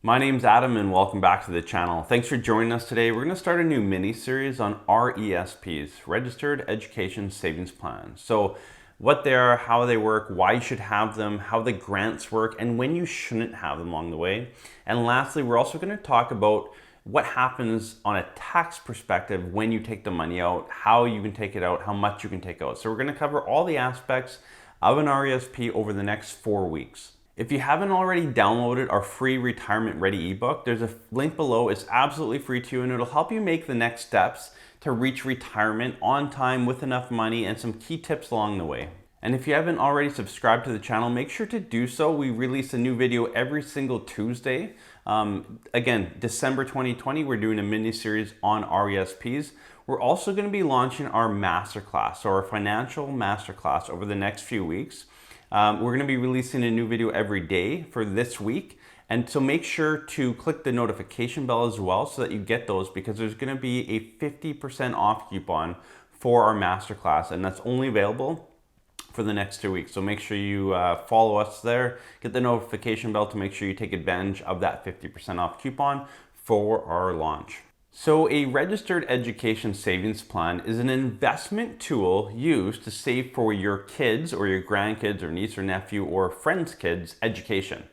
My name's Adam and welcome back to the channel. Thanks for joining us today. We're going to start a new mini-series on RESPs, Registered Education Savings Plans. So what they are, how they work, why you should have them, how the grants work, and when you shouldn't have them along the way. And lastly, we're also going to talk about what happens on a tax perspective when you take the money out, how you can take it out, how much you can take out. So we're going to cover all the aspects of an RESP over the next 4 weeks. If you haven't already downloaded our free Retirement Ready ebook, there's a link below. It's absolutely free to you and it'll help you make the next steps to reach retirement on time with enough money and some key tips along the way. And if you haven't already subscribed to the channel, make sure to do so. We release a new video every single Tuesday. Again, December 2020, we're doing a mini series on RESPs. We're also going to be launching our masterclass, so our financial masterclass over the next few weeks. We're going to be releasing a new video every day for this week. And so make sure to click the notification bell as well so that you get those, because there's going to be a 50% off coupon for our masterclass, and that's only available for the next 2 weeks. So make sure you follow us there, get the notification bell to make sure you take advantage of that 50% off coupon for our launch. So a registered education savings plan is an investment tool used to save for your kids or your grandkids or niece or nephew or friend's kids' education.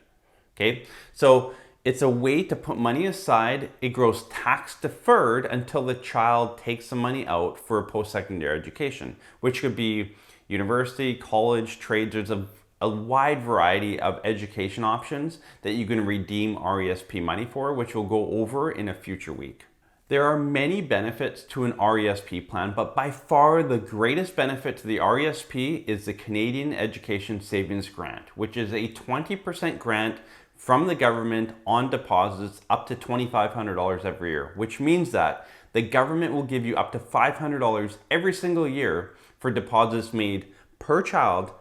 Okay, so it's a way to put money aside. It grows tax deferred until the child takes the money out for a post-secondary education, which could be university, college, trades. There's a wide variety of education options that you can redeem RESP money for, which we'll go over in a future week. There are many benefits to an RESP plan, but by far the greatest benefit to the RESP is the Canadian Education Savings Grant, which is a 20% grant from the government on deposits up to $2,500 every year, which means that the government will give you up to $500 every single year for deposits made per child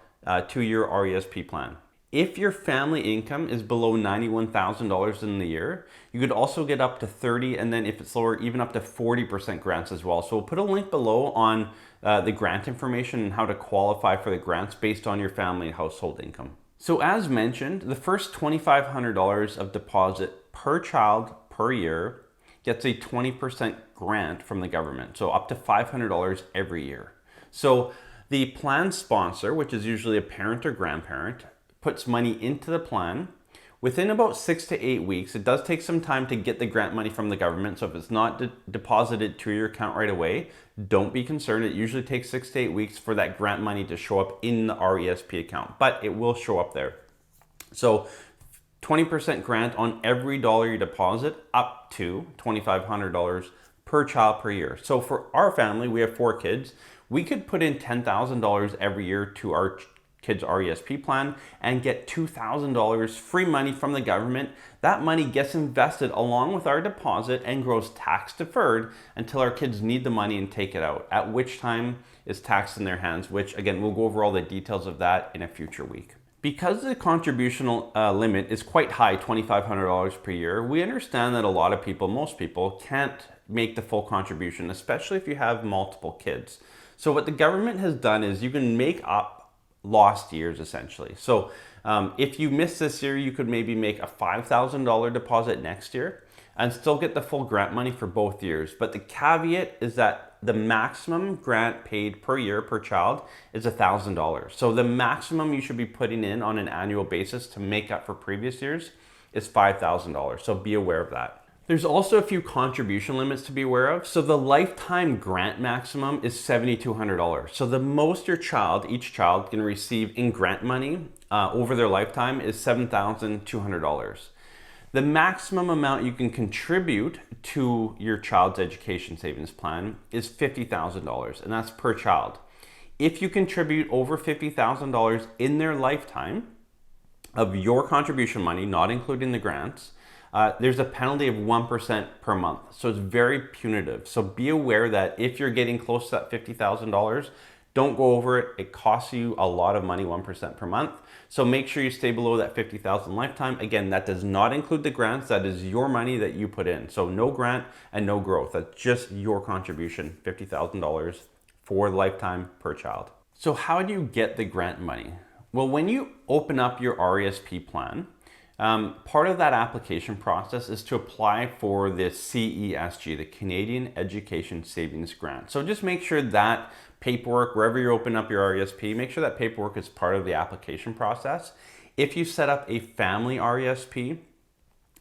to your RESP plan. If your family income is below $91,000 in the year, you could also get up to 30, and then if it's lower, even up to 40% grants as well. So we'll put a link below on the grant information and how to qualify for the grants based on your family and household income. So as mentioned, the first $2,500 of deposit per child per year gets a 20% grant from the government, so up to $500 every year. So the plan sponsor, which is usually a parent or grandparent, puts money into the plan. Within about 6 to 8 weeks, it does take some time to get the grant money from the government. So if it's not deposited to your account right away, don't be concerned. It usually takes 6 to 8 weeks for that grant money to show up in the RESP account, but it will show up there. So 20% grant on every dollar you deposit up to $2,500 per child per year. So for our family, we have 4 kids. We could put in $10,000 every year to our kids RESP plan and get $2,000 free money from the government. That money gets invested along with our deposit and grows tax deferred until our kids need the money and take it out, at which time is taxed in their hands, which again, we'll go over all the details of that in a future week. Because the contributional limit is quite high, $2,500 per year, we understand that a lot of people, most people, can't make the full contribution, especially if you have multiple kids. So what the government has done is you can make up lost years essentially. So if you miss this year, you could maybe make a $5,000 deposit next year and still get the full grant money for both years. But the caveat is that the maximum grant paid per year per child is $1,000. So the maximum you should be putting in on an annual basis to make up for previous years is $5,000. So be aware of that. There's also a few contribution limits to be aware of. So the lifetime grant maximum is $7,200. So the most each child can receive in grant money over their lifetime is $7,200. The maximum amount you can contribute to your child's education savings plan is $50,000, and that's per child. If you contribute over $50,000 in their lifetime of your contribution money, not including the grants, there's a penalty of 1% per month. So it's very punitive. So be aware that if you're getting close to that $50,000, don't go over it. It costs you a lot of money, 1% per month. So make sure you stay below that $50,000 lifetime. Again, that does not include the grants. That is your money that you put in. So no grant and no growth. That's just your contribution, $50,000 for lifetime per child. So how do you get the grant money? Well, when you open up your RESP plan, Part of that application process is to apply for the CESG, the Canadian Education Savings Grant. So just make sure that paperwork, wherever you open up your RESP, make sure that paperwork is part of the application process. If you set up a family RESP,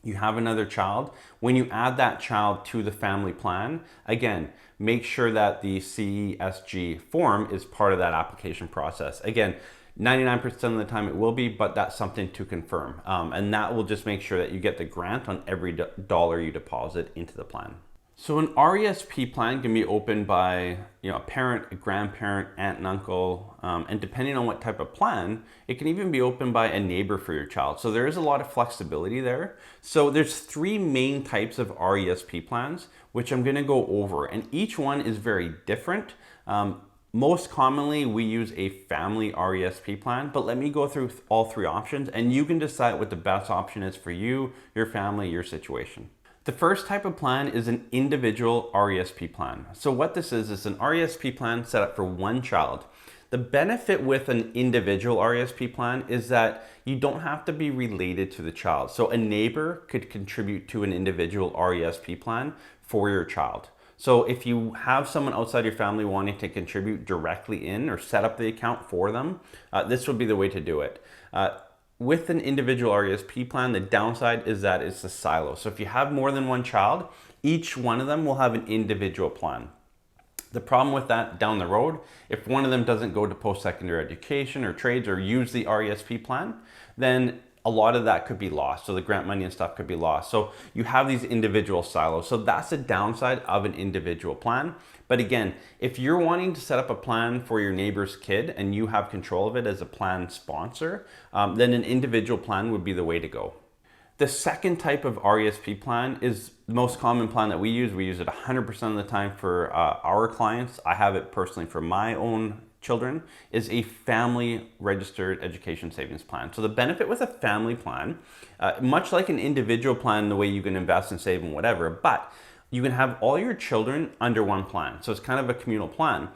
you have another child, when you add that child to the family plan, again, make sure that the CESG form is part of that application process. Again, 99% of the time it will be, but that's something to confirm. And that will just make sure that you get the grant on every dollar you deposit into the plan. So an RESP plan can be opened by a parent, a grandparent, aunt and uncle, and depending on what type of plan, it can even be opened by a neighbor for your child. So there is a lot of flexibility there. So there's 3 main types of RESP plans, which I'm gonna go over, and each one is very different. Most commonly, we use a family RESP plan, but let me go through all 3 options and you can decide what the best option is for you, your family, your situation. The first type of plan is an individual RESP plan. So what this is an RESP plan set up for one child. The benefit with an individual RESP plan is that you don't have to be related to the child. So a neighbor could contribute to an individual RESP plan for your child. So if you have someone outside your family wanting to contribute directly in or set up the account for them, this would be the way to do it. With an individual RESP plan, the downside is that it's a silo. So if you have more than one child, each one of them will have an individual plan. The problem with that down the road, if one of them doesn't go to post-secondary education or trades or use the RESP plan, then a lot of that could be lost. So the grant money and stuff could be lost. So you have these individual silos. So that's the downside of an individual plan. But again, if you're wanting to set up a plan for your neighbor's kid and you have control of it as a plan sponsor, then an individual plan would be the way to go. The second type of RESP plan is the most common plan that we use. We use it 100% of the time for our clients. I have it personally for my own children, is a family registered education savings plan. So the benefit with a family plan, much like an individual plan, the way you can invest and save and whatever, but you can have all your children under one plan. So it's kind of a communal plan.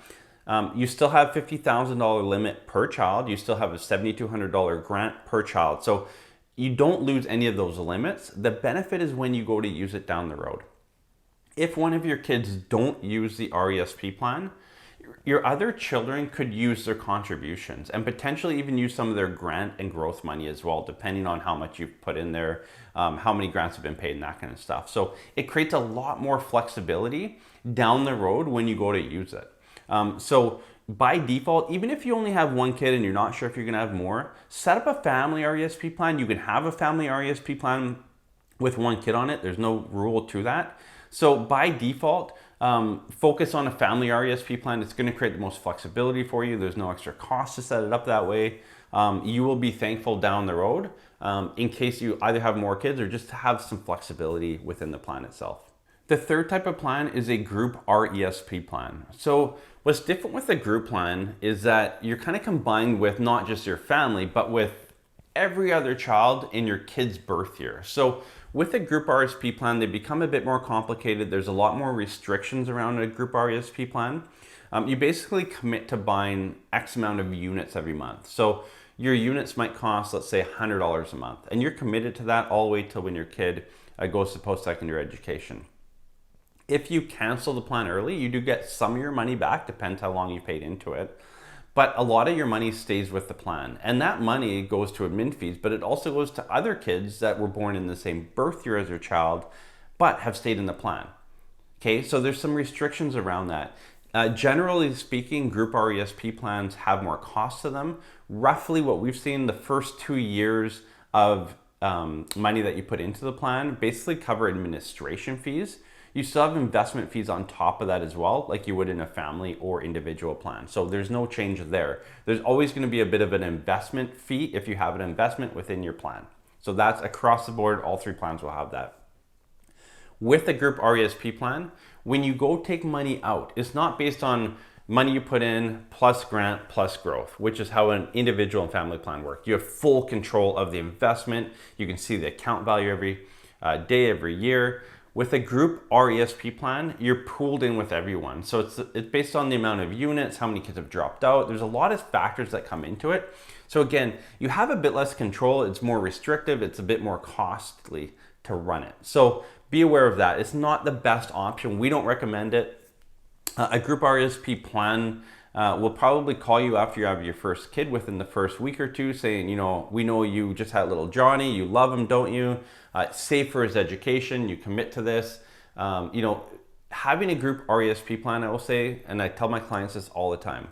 You still have $50,000 limit per child. You still have a $7,200 grant per child. So you don't lose any of those limits. The benefit is when you go to use it down the road. If one of your kids don't use the RESP plan, your other children could use their contributions and potentially even use some of their grant and growth money as well, depending on how much you've put in there, how many grants have been paid and that kind of stuff. So it creates a lot more flexibility down the road when you go to use it. So by default, even if you only have one kid and you're not sure if you're gonna have more, set up a family RESP plan. You can have a family RESP plan with one kid on it. There's no rule to that. So by default, focus on a family RESP plan. It's going to create the most flexibility for you. There's no extra cost to set it up that way. You will be thankful down the road in case you either have more kids or just have some flexibility within the plan itself. The third type of plan is a group RESP plan. So what's different with a group plan is that you're kind of combined with not just your family, but with every other child in your kid's birth year. So with a group RESP plan, they become a bit more complicated. There's a lot more restrictions around a group RESP plan. You basically commit to buying X amount of units every month. So your units might cost, let's say, $100 a month, and you're committed to that all the way till when your kid goes to post-secondary education. If you cancel the plan early, you do get some of your money back, depends how long you paid into it. But a lot of your money stays with the plan, and that money goes to admin fees, but it also goes to other kids that were born in the same birth year as your child, but have stayed in the plan. Okay, so there's some restrictions around that. Generally speaking, group RESP plans have more cost to them. Roughly what we've seen, the first 2 years of money that you put into the plan basically cover administration fees. You still have investment fees on top of that as well, like you would in a family or individual plan. So there's no change there. There's always going to be a bit of an investment fee if you have an investment within your plan. So that's across the board, all 3 plans will have that. With a group RESP plan, when you go take money out, it's not based on money you put in plus grant plus growth, which is how an individual and family plan work. You have full control of the investment. You can see the account value every day, every year. With a group RESP plan, you're pooled in with everyone. So it's based on the amount of units, how many kids have dropped out. There's a lot of factors that come into it. So again, you have a bit less control, it's more restrictive, it's a bit more costly to run it. So be aware of that. It's not the best option. We don't recommend it. A group RESP plan will probably call you after you have your first kid within the first week or two saying, you know, we know you just had little Johnny, you love him, don't you? It's safe for his education, you commit to this. You know, having a group RESP plan, I will say, and I tell my clients this all the time,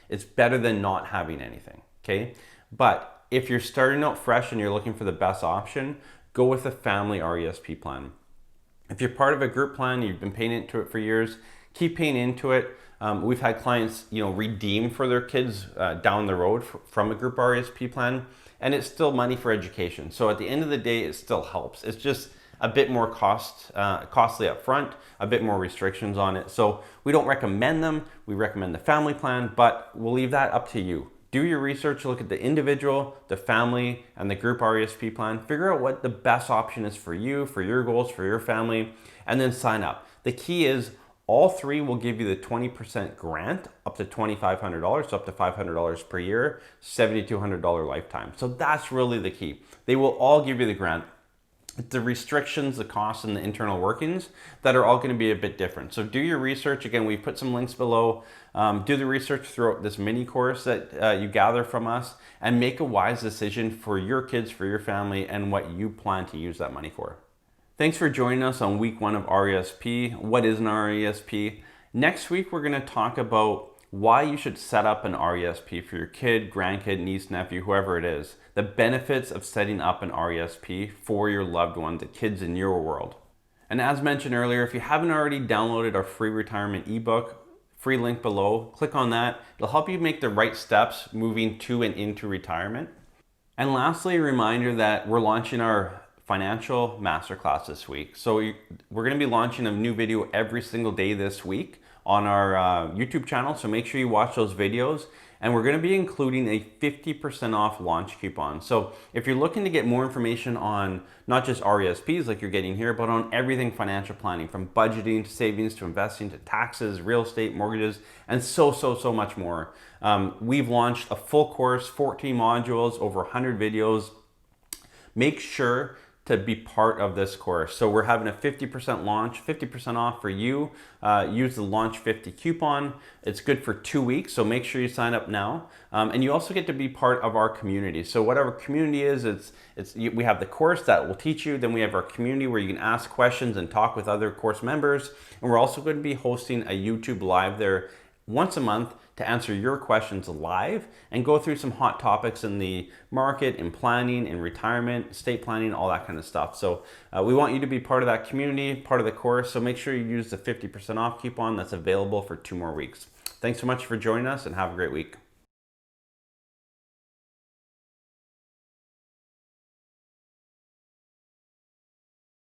it's better than not having anything, okay? But if you're starting out fresh and you're looking for the best option, go with a family RESP plan. If you're part of a group plan, you've been paying into it for years, keep paying into it. We've had clients, you know, redeem for their kids down the road from a group RESP plan, and it's still money for education. So at the end of the day, it still helps. It's just a bit more costly up front, a bit more restrictions on it. So we don't recommend them. We recommend the family plan, but we'll leave that up to you. Do your research, look at the individual, the family, and the group RESP plan. Figure out what the best option is for you, for your goals, for your family, and then sign up. The key is all three will give you the 20% grant up to $2,500, so up to $500 per year, $7,200 lifetime. So that's really the key. They will all give you the grant. The restrictions, the costs, and the internal workings that are all going to be a bit different. So do your research. Again, we put some links below. Do the research throughout this mini course that you gather from us, and make a wise decision for your kids, for your family, and what you plan to use that money for. Thanks for joining us on week 1 of RESP. What is an RESP? Next week, we're going to talk about why you should set up an RESP for your kid, grandkid, niece, nephew, whoever it is. The benefits of setting up an RESP for your loved ones, the kids in your world. And as mentioned earlier, if you haven't already downloaded our free retirement ebook, free link below, click on that. It'll help you make the right steps moving to and into retirement. And lastly, a reminder that we're launching our financial masterclass this week. So we're going to be launching a new video every single day this week on our YouTube channel. So make sure you watch those videos. And we're going to be including a 50% off launch coupon. So if you're looking to get more information on not just RESPs like you're getting here, but on everything financial planning, from budgeting to savings to investing to taxes, real estate, mortgages, and so much more. We've launched a full course, 14 modules, over 100 videos. Make sure to be part of this course. So we're having a 50% launch, 50% off for you. Use the Launch 50 coupon. It's good for 2 weeks, so make sure you sign up now. And you also get to be part of our community. So whatever community is, we have the course that will teach you, then we have our community where you can ask questions and talk with other course members. And we're also going to be hosting a YouTube Live there once a month to answer your questions live and go through some hot topics in the market, in planning, in retirement, estate planning, all that kind of stuff. So we want you to be part of that community, part of the course. So make sure you use the 50% off coupon that's available for 2 more weeks. Thanks so much for joining us, and have a great week.